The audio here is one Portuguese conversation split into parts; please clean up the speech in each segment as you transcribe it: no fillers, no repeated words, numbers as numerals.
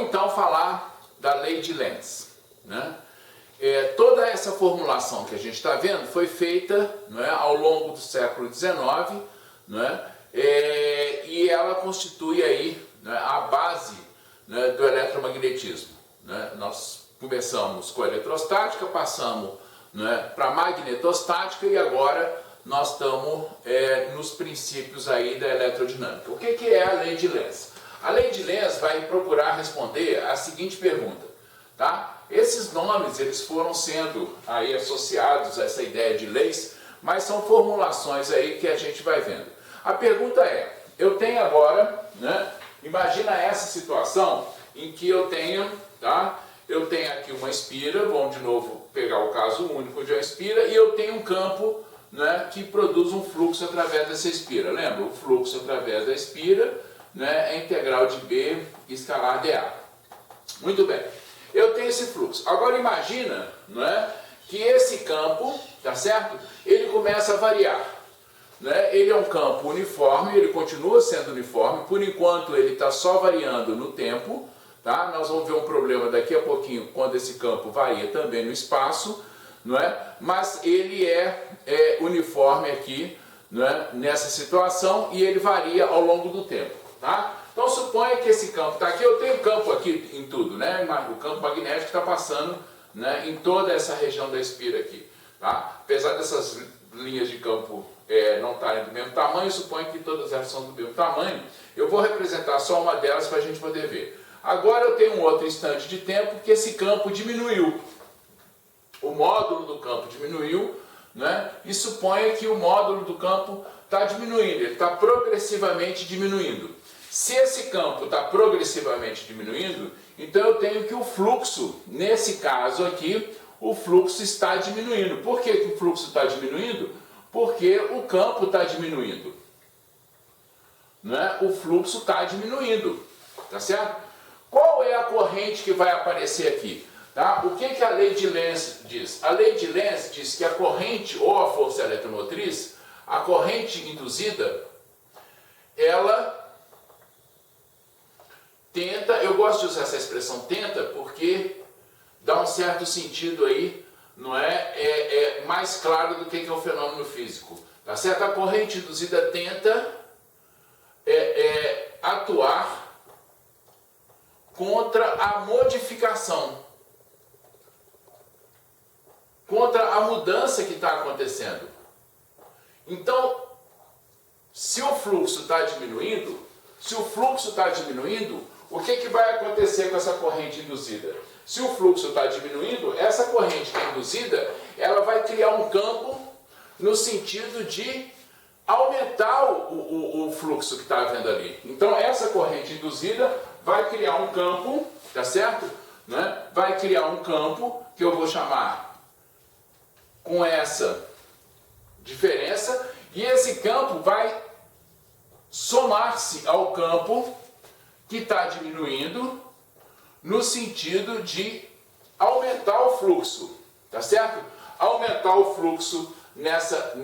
então falar da lei de Lenz, né? Toda essa formulação que a gente está vendo foi feita, não é, ao longo do século XIX, não é? E ela constitui aí, né, a base, né, do eletromagnetismo, né? Nós começamos com a eletrostática, passamos, né, para a magnetostática e agora nós estamos nos princípios aí da eletrodinâmica. O que é a lei de Lenz? A lei de Lenz vai procurar responder a seguinte pergunta, tá? Esses nomes eles foram sendo aí associados a essa ideia de leis, mas são formulações aí que a gente vai vendo. A pergunta é, eu tenho agora, né, imagina essa situação em que eu tenho, tá? Eu tenho aqui uma espira, vamos de novo pegar o caso único de uma espira, e eu tenho um campo, né, que produz um fluxo através dessa espira. Lembra? O fluxo através da espira, né, é integral de B escalar dA. Muito bem. Eu tenho esse fluxo. Agora imagina, não é, que esse campo, tá certo? Ele começa a variar. Né? Ele é um campo uniforme, ele continua sendo uniforme, por enquanto ele está só variando no tempo, tá? Nós vamos ver um problema daqui a pouquinho quando esse campo varia também no espaço, não é? Mas ele é uniforme aqui, não é, nessa situação e ele varia ao longo do tempo, tá? Então suponha que esse campo está aqui, eu tenho campo aqui em tudo, né? O campo magnético está passando, né, em toda essa região da espira aqui, tá? Apesar dessas linhas de campo não estarem do mesmo tamanho, suponha que todas elas são do mesmo tamanho, eu vou representar só uma delas para a gente poder ver. Agora eu tenho um outro instante de tempo que esse campo diminuiu, o módulo do campo diminuiu, né? E suponha que o módulo do campo está diminuindo, ele está progressivamente diminuindo. Se esse campo está progressivamente diminuindo, então eu tenho que o fluxo, nesse caso aqui, o fluxo está diminuindo. Por que o fluxo está diminuindo? Porque o campo está diminuindo. Né? O fluxo está diminuindo. Tá certo? Qual é a corrente que vai aparecer aqui? Tá? O que a lei de Lenz diz? A lei de Lenz diz que a corrente ou a força eletromotriz, a corrente induzida, ela tenta, eu gosto de usar essa expressão tenta, porque dá um certo sentido aí, não é mais claro do que é o fenômeno físico. Tá certo? A corrente induzida tenta atuar contra a modificação, contra a mudança que está acontecendo. Então, se o fluxo está diminuindo, o que vai acontecer com essa corrente induzida? Se o fluxo está diminuindo, essa corrente que é induzida, ela vai criar um campo no sentido de aumentar o fluxo que está havendo ali. Então essa corrente induzida vai criar um campo, tá certo? Né? Vai criar um campo que eu vou chamar com essa diferença, e esse campo vai somar-se ao campo que está diminuindo no sentido de aumentar o fluxo, tá certo? Aumentar o fluxo nessa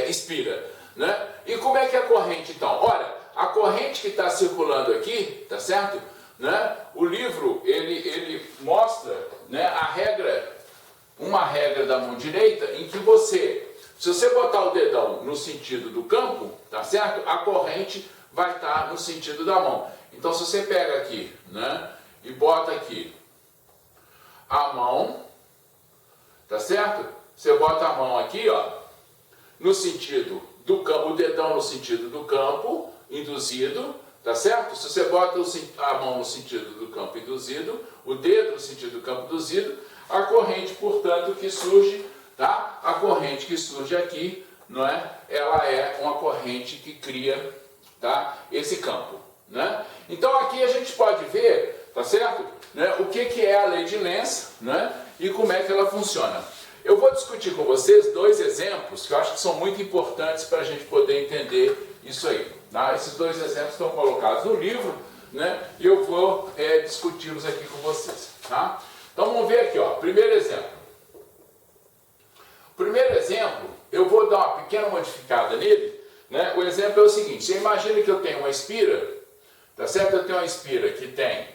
espira, né? E como é que é a corrente então? Olha, a corrente que está circulando aqui, tá certo? Né? O livro ele mostra, né, uma regra da mão direita em que se você botar o dedão no sentido do campo, tá certo? A corrente vai estar no sentido da mão. Então se você pega aqui, né, e bota aqui a mão, tá certo? Você bota a mão aqui, ó, no sentido do campo, o dedão no sentido do campo induzido, tá certo? Se você bota a mão no sentido do campo induzido, o dedo no sentido do campo induzido, a corrente, portanto, que surge, tá? A corrente que surge aqui, não é? Ela é uma corrente que cria, tá, esse campo, né? Então aqui a gente pode ver, tá certo? Né, o que é a lei de Lenz, né? E como é que ela funciona. Eu vou discutir com vocês dois exemplos que eu acho que são muito importantes para a gente poder entender isso aí. Tá? Esses dois exemplos estão colocados no livro, né? E eu vou discuti-los aqui com vocês. Tá? Então vamos ver aqui, ó. Primeiro exemplo. Primeiro exemplo, eu vou dar uma pequena modificada nele. Né? O exemplo é o seguinte: você imagina que eu tenho uma espira, tá certo? Eu tenho uma espira que tem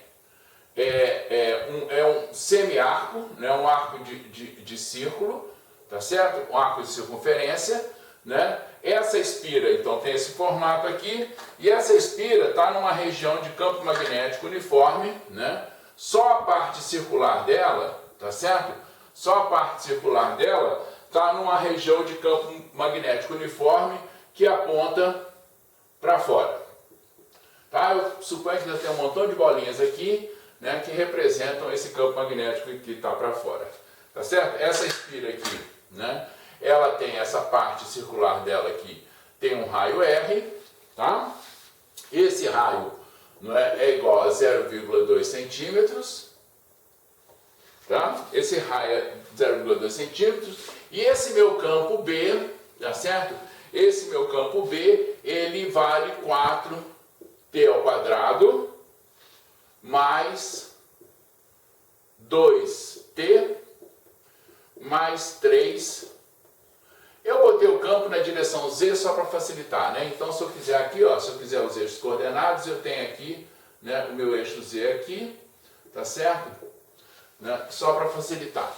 um semi-arco, né? Um arco de círculo, tá certo? Um arco de circunferência, né? Essa espira, então, tem esse formato aqui, e essa espira está numa região de campo magnético uniforme, né? Só a parte circular dela, tá certo? Só a parte circular dela está numa região de campo magnético uniforme que aponta para fora. Tá? Eu suponho que já tem um montão de bolinhas aqui, né, que representam esse campo magnético que está para fora. Tá certo? Essa espira aqui, né, ela tem essa parte circular dela aqui, tem um raio R, tá? Esse raio, não é igual a 0,2 centímetros, tá? Esse raio é 0,2 centímetros, e esse meu campo B, tá certo? Esse meu campo B, ele vale 4t ao quadrado mais 2t mais 3. Eu botei o campo na direção Z só para facilitar, né? Então, se eu quiser aqui, ó, se eu quiser os eixos coordenados, eu tenho aqui, né, o meu eixo Z aqui, tá certo? Né? Só para facilitar,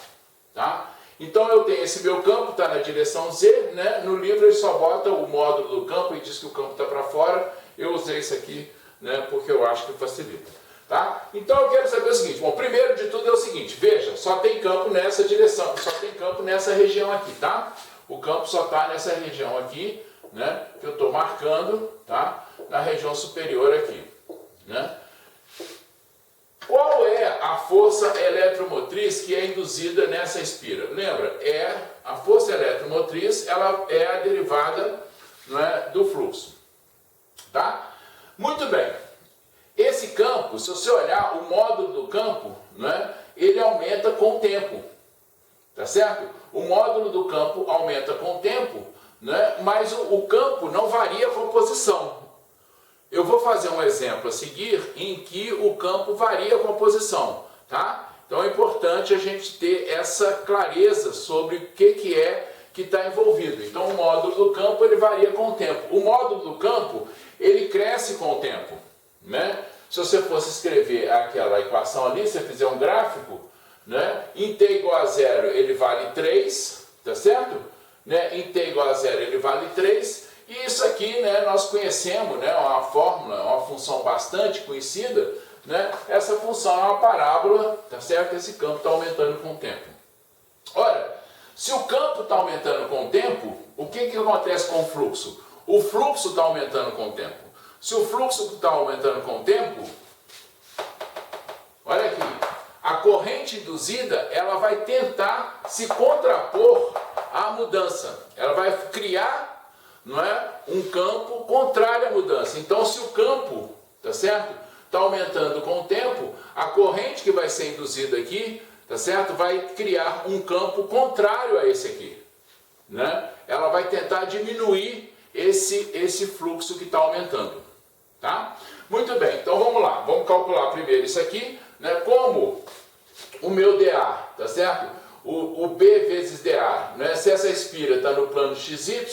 tá? Então, eu tenho esse meu campo, está na direção Z, né? No livro ele só bota o módulo do campo e diz que o campo está para fora. Eu usei isso aqui, né, porque eu acho que facilita. Tá? Então eu quero saber o seguinte, bom, primeiro de tudo é o seguinte, veja, só tem campo nessa direção, só tem campo nessa região aqui, tá? O campo só está nessa região aqui, né, que eu estou marcando, tá? Na região superior aqui, né? Qual é a força eletromotriz que é induzida nessa espira? Lembra, a força eletromotriz, ela é a derivada, não é, do fluxo, tá? Muito bem. Esse campo, se você olhar o módulo do campo, né, ele aumenta com o tempo, tá certo? O módulo do campo aumenta com o tempo, né, mas o campo não varia com a posição. Eu vou fazer um exemplo a seguir em que o campo varia com a posição, tá? Então é importante a gente ter essa clareza sobre o que é que está envolvido. Então o módulo do campo ele varia com o tempo. O módulo do campo ele cresce com o tempo, né? Se você fosse escrever aquela equação ali, se você fizer um gráfico, né? Em t igual a 0 ele vale 3, tá certo? Né? Em t igual a 0 ele vale 3, e isso aqui, né, nós conhecemos, né, uma fórmula, uma função bastante conhecida, né? Essa função é uma parábola, tá certo? Esse campo está aumentando com o tempo. Ora, se o campo está aumentando com o tempo, o que acontece com o fluxo? O fluxo está aumentando com o tempo. Se o fluxo está aumentando com o tempo, olha aqui, a corrente induzida ela vai tentar se contrapor à mudança. Ela vai criar, não é, um campo contrário à mudança. Então, se o campo, tá certo, está aumentando com o tempo, a corrente que vai ser induzida aqui, tá certo, vai criar um campo contrário a esse aqui, né? Ela vai tentar diminuir esse fluxo que está aumentando, tá? Muito bem, então vamos lá, vamos calcular primeiro isso aqui, né? Como o meu dA, tá certo? O B vezes dA, né? Se essa espira está no plano XY,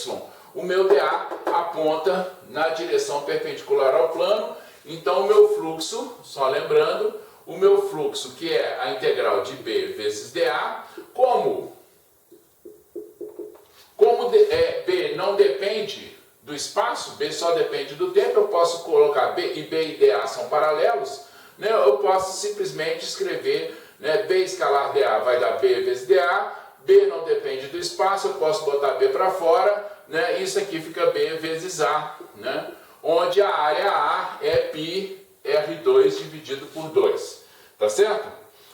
o meu dA aponta na direção perpendicular ao plano, então o meu fluxo, só lembrando, o meu fluxo que é a integral de B vezes dA, como B não depende do espaço, B só depende do tempo, eu posso colocar B e dA são paralelos, né? Eu posso simplesmente escrever, né, B escalar dA vai dar B vezes dA, B não depende do espaço, eu posso botar B para fora, né? Isso aqui fica B vezes A, né? Onde a área A é π R2 dividido por 2, tá certo?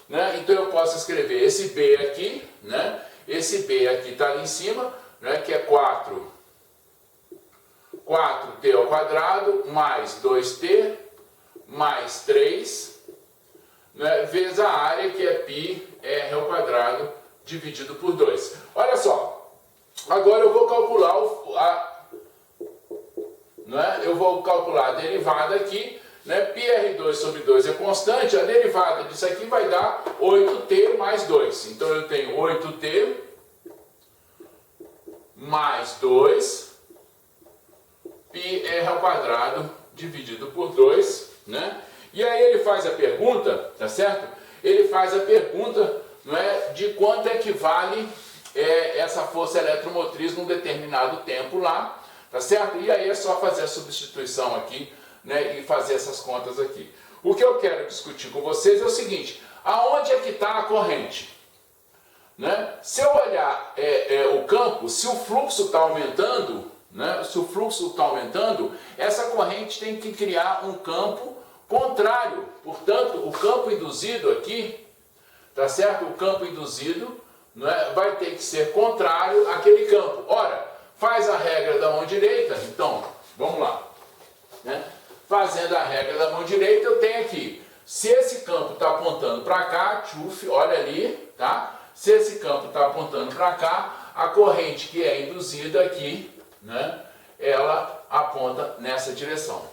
Né? Então eu posso escrever esse B aqui, né? Esse B aqui está ali em cima, né? Que é 4t ao quadrado mais 2t mais 3, né? Vezes a área que é π R ao quadrado dividido por 2. Olha só, agora eu vou calcular né? Eu vou calcular a derivada aqui, né? πr2 sobre 2 é constante, a derivada disso aqui vai dar 8t mais 2. Então eu tenho 8t mais 2 πr ao quadrado dividido por 2, né? E aí ele faz a pergunta, tá certo? Ele faz a pergunta, não é, de quanto é que vale essa força eletromotriz num determinado tempo lá, tá certo? E aí é só fazer a substituição aqui, né, e fazer essas contas aqui. O que eu quero discutir com vocês é o seguinte: aonde é que está a corrente? Né? Se eu olhar o campo, se o fluxo está aumentando, né, se o fluxo está aumentando, essa corrente tem que criar um campo contrário. Portanto, o campo induzido aqui, tá certo? O campo induzido, né, vai ter que ser contrário àquele campo. Ora, faz a regra da mão direita, então, vamos lá. Né? Fazendo a regra da mão direita, eu tenho aqui, se esse campo está apontando para cá, tchuf, olha ali, tá? Se esse campo está apontando para cá, a corrente que é induzida aqui, né, ela aponta nessa direção,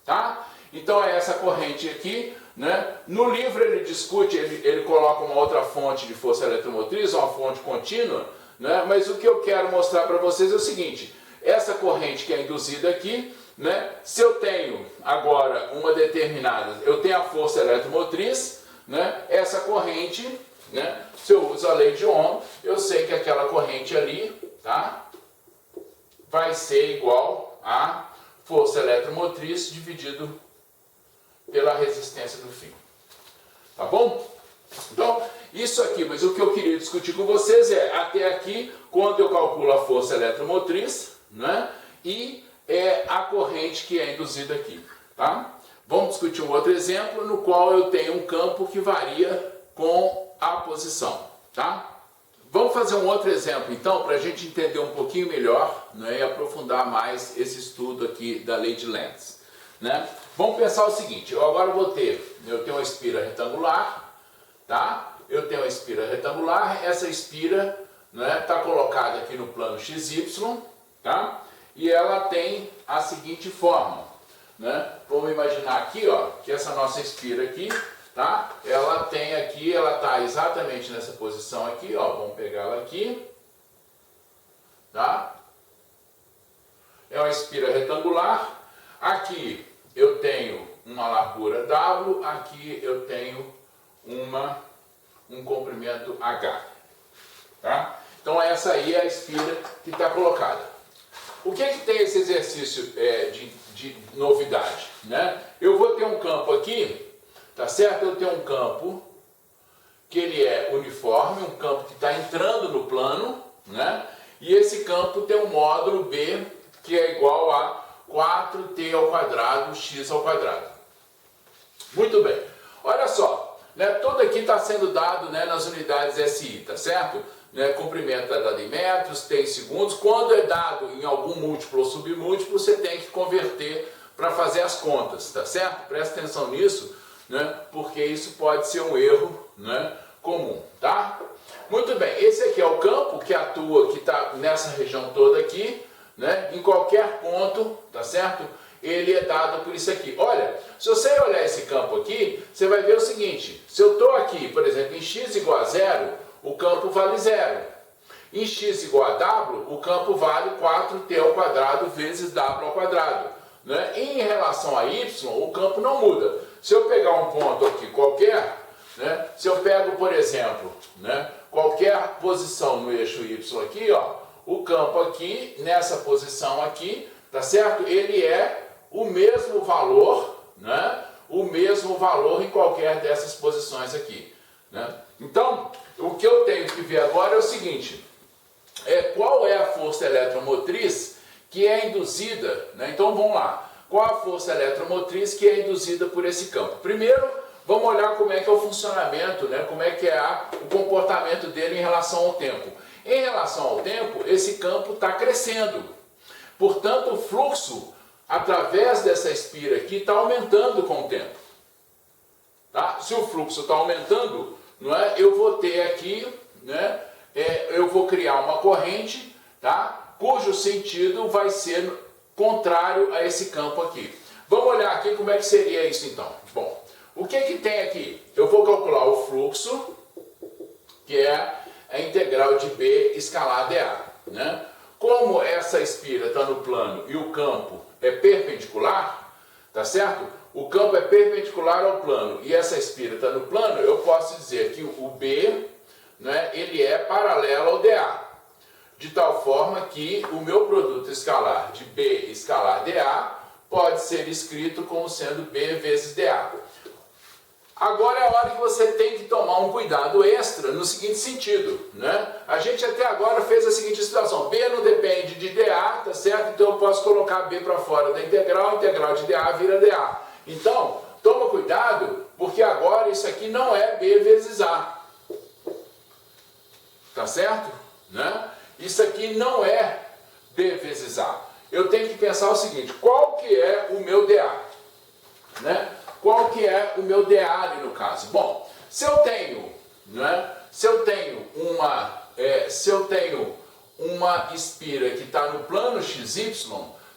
tá? Então é essa corrente aqui, né? No livro ele discute, ele coloca uma outra fonte de força eletromotriz, uma fonte contínua, né? Mas o que eu quero mostrar para vocês é o seguinte: essa corrente que é induzida aqui, né? Se eu tenho agora uma determinada, eu tenho a força eletromotriz, né? Essa corrente, né? Se eu uso a lei de Ohm, eu sei que aquela corrente ali, tá, vai ser igual a força eletromotriz dividido pela resistência do fio. Tá bom? Então, isso aqui, mas o que eu queria discutir com vocês é, até aqui, quando eu calculo a força eletromotriz, né, e a corrente que é induzida aqui, tá? Vamos discutir um outro exemplo no qual eu tenho um campo que varia com a posição, tá? Vamos fazer um outro exemplo, então, para a gente entender um pouquinho melhor, né, e aprofundar mais esse estudo aqui da lei de Lenz, né? Vamos pensar o seguinte: eu agora eu tenho uma espira retangular, tá? Eu tenho uma espira retangular, essa espira, né, está colocada aqui no plano XY, tá? E ela tem a seguinte forma, né? Vamos imaginar aqui, ó, que essa nossa espira aqui, tá? Ela tem aqui, ela está exatamente nessa posição aqui, ó. Vamos pegar ela aqui, tá? É uma espira retangular. Aqui eu tenho uma largura W, aqui eu tenho um comprimento H, tá? Então essa aí é a espira que está colocada. O que é que tem esse exercício de novidade, né? Eu vou ter um campo aqui, tá certo? Eu tenho um campo que ele é uniforme, um campo que está entrando no plano, né? E esse campo tem um módulo B que é igual a 4t ao quadrado x ao quadrado. Muito bem. Olha só, né? Tudo aqui está sendo dado, né, nas unidades SI, tá certo? Né, comprimento é dado em metros, tem segundos. Quando é dado em algum múltiplo ou submúltiplo, você tem que converter para fazer as contas, tá certo? Presta atenção nisso, né, porque isso pode ser um erro, né, comum, tá? Muito bem, esse aqui é o campo que atua, que está nessa região toda aqui, né, em qualquer ponto, tá certo? Ele é dado por isso aqui. Olha, se você olhar esse campo aqui, você vai ver o seguinte: se eu estou aqui, por exemplo, em x igual a 0, o campo vale 0. Em x igual a w, o campo vale 4t ao quadrado vezes w ao quadrado. Né? Em relação a y, o campo não muda. Se eu pegar um ponto aqui qualquer, né, se eu pego, por exemplo, né, qualquer posição no eixo y aqui, ó, o campo aqui, nessa posição aqui, tá certo? Ele é o mesmo valor, né? O mesmo valor em qualquer dessas posições aqui, né? Então, o que eu tenho que ver agora é o seguinte: qual é a força eletromotriz que é induzida, né? Então vamos lá. Qual a força eletromotriz que é induzida por esse campo? Primeiro, vamos olhar como é que é o funcionamento, né? Como é que é o comportamento dele em relação ao tempo. Em relação ao tempo, esse campo está crescendo. Portanto, o fluxo através dessa espira aqui está aumentando com o tempo. Tá? Se o fluxo está aumentando, não é? Eu vou ter aqui, né? Eu vou criar uma corrente, tá? Cujo sentido vai ser contrário a esse campo aqui. Vamos olhar aqui como é que seria isso então. Bom, o que que tem aqui? Eu vou calcular o fluxo, que é a integral de B escalada A, né? Como essa espira está no plano e o campo é perpendicular, tá certo? o campo é perpendicular ao plano e essa espira está no plano, eu posso dizer que o B, né, ele é paralelo ao DA, de tal forma que o meu produto escalar de B escalar DA pode ser escrito como sendo B vezes DA. Agora é a hora que você tem que tomar um cuidado extra no seguinte sentido, né? A gente até agora fez a seguinte situação, B não depende de DA, tá certo? Então eu posso colocar B para fora da integral, a integral de DA vira DA. Então, toma cuidado, porque agora isso aqui não é B vezes A. Tá certo? Né? Isso aqui não é B vezes A. Eu tenho que pensar o seguinte, qual que é o meu DA? Né? Qual que é o meu DA ali no caso? Bom, se eu tenho, né, se eu tenho uma espira que está no plano XY,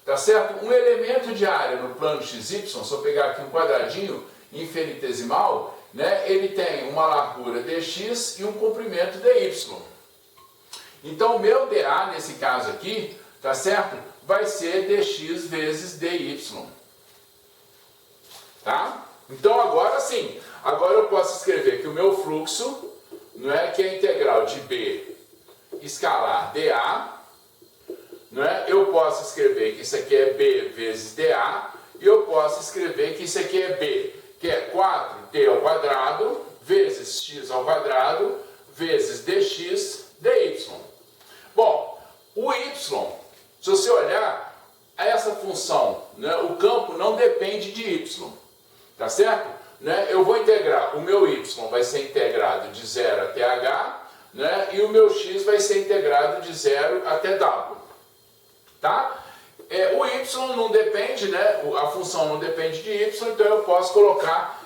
tá certo? Um elemento de área no plano XY, se eu pegar aqui um quadradinho infinitesimal, né, ele tem uma largura dx e um comprimento dy. Então o meu DA nesse caso aqui, tá certo? Vai ser dx vezes dy. Tá? Então agora sim, agora eu posso escrever que o meu fluxo, não é, que é a integral de B escalar dA, não é? Eu posso escrever que isso aqui é B vezes dA, e eu posso escrever que isso aqui é B, que é 4t ao quadrado vezes x ao quadrado vezes dx dy. Bom, o y, se você olhar, essa função, né, o campo não depende de y. Tá certo? Né? Eu vou integrar, o meu y vai ser integrado de 0 até h, né? E o meu x vai ser integrado de 0 até w. Tá? O y não depende, né? A função não depende de y, então eu posso colocar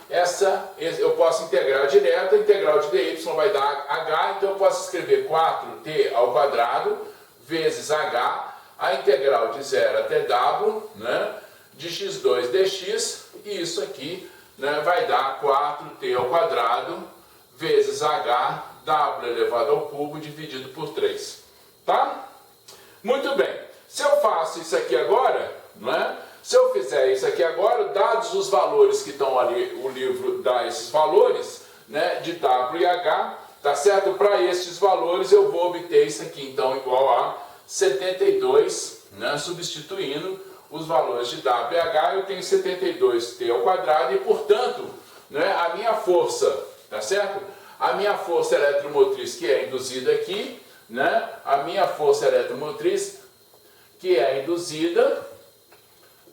eu posso integrar direto, a integral de dy vai dar h, então eu posso escrever 4t ao quadrado vezes h, a integral de 0 até w, né? De x2 dx, e isso aqui, né, vai dar 4t ao quadrado vezes h, w elevado ao cubo dividido por 3. Tá? Muito bem. Se eu faço isso aqui agora, não é? Se eu fizer isso aqui agora, dados os valores que estão ali, o livro dá esses valores, né, de w e h, tá certo? Para esses valores eu vou obter isso aqui, então, igual a 72, né, substituindo os valores de W e H, eu tenho 72t ao quadrado e, portanto, né, a minha força, tá certo? A minha força eletromotriz que é induzida aqui, né, a minha força eletromotriz que é induzida,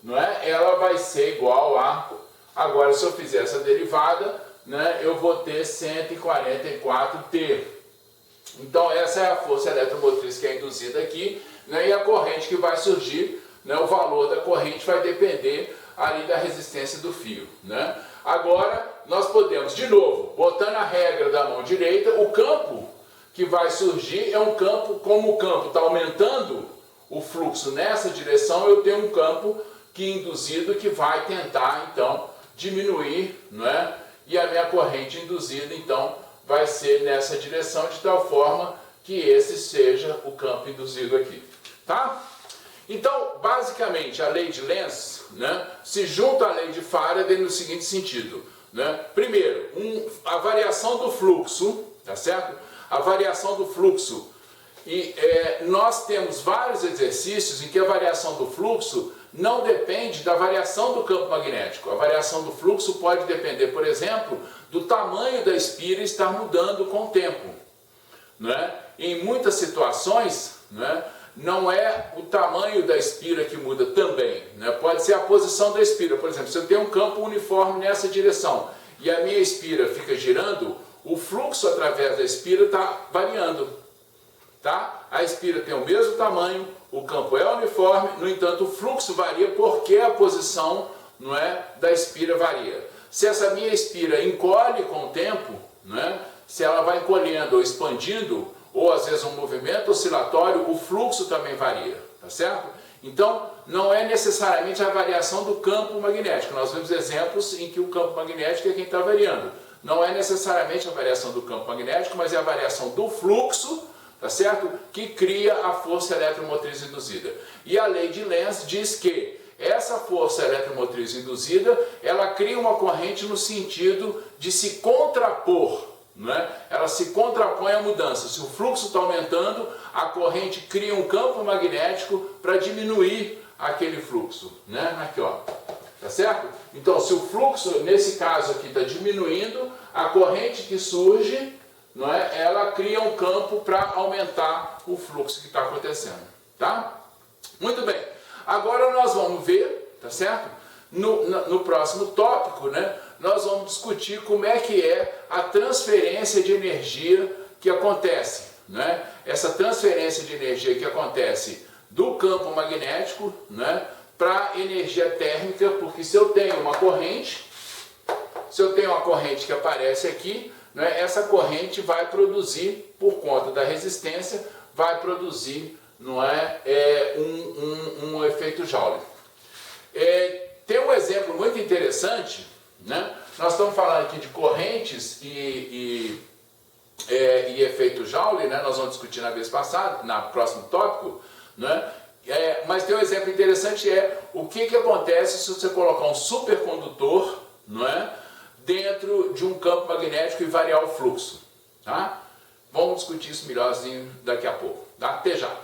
não é? Ela vai ser igual a, agora se eu fizer essa derivada, né, eu vou ter 144t. Então essa é a força eletromotriz que é induzida aqui, né, e a corrente que vai surgir, né, o valor da corrente vai depender ali da resistência do fio, né? Agora, nós podemos, de novo, botando a regra da mão direita, o campo que vai surgir é um campo, como o campo está aumentando o fluxo nessa direção, eu tenho um campo que induzido que vai tentar, então, diminuir, não é? E a minha corrente induzida, então, vai ser nessa direção, de tal forma que esse seja o campo induzido aqui, tá? Então, basicamente, a lei de Lenz, né, se junta à lei de Faraday no seguinte sentido, né? Primeiro, a variação do fluxo, tá certo? A variação do fluxo, e nós temos vários exercícios em que a variação do fluxo não depende da variação do campo magnético. A variação do fluxo pode depender, por exemplo, do tamanho da espira estar mudando com o tempo, né? Em muitas situações, né, não é o tamanho da espira que muda também, né? Pode ser a posição da espira. Por exemplo, se eu tenho um campo uniforme nessa direção e a minha espira fica girando, o fluxo através da espira está variando, tá? A espira tem o mesmo tamanho, o campo é uniforme, no entanto o fluxo varia porque a posição, não é, da espira varia. Se essa minha espira encolhe com o tempo, né, se ela vai encolhendo ou expandindo, ou às vezes um movimento oscilatório, o fluxo também varia, tá certo? Então, não é necessariamente a variação do campo magnético. Nós vemos exemplos em que o campo magnético é quem está variando. Não é necessariamente a variação do campo magnético, mas é a variação do fluxo, tá certo? Que cria a força eletromotriz induzida. E a lei de Lenz diz que essa força eletromotriz induzida, ela cria uma corrente no sentido de se contrapor, né? Ela se contrapõe à mudança. Se o fluxo está aumentando, a corrente cria um campo magnético para diminuir aquele fluxo, né? Aqui, ó, tá certo? Então, se o fluxo, nesse caso aqui, está diminuindo, a corrente que surge, não é? Ela cria um campo para aumentar o fluxo que está acontecendo, tá? Muito bem. Agora nós vamos ver, tá certo? No próximo tópico, né? Nós vamos discutir como é que é a transferência de energia que acontece, né? Essa transferência de energia que acontece do campo magnético, né, para energia térmica, porque se eu tenho uma corrente, que aparece aqui, né, essa corrente vai produzir, por conta da resistência, vai produzir, não é, um efeito Joule. Tem um exemplo muito interessante, né? Nós estamos falando aqui de correntes e efeito Joule, né? Nós vamos discutir na vez passada, no próximo tópico, né? Mas tem um exemplo interessante, o que acontece se você colocar um supercondutor, não é, dentro de um campo magnético e variar o fluxo, tá? Vamos discutir isso melhorzinho daqui a pouco, tá? Até já!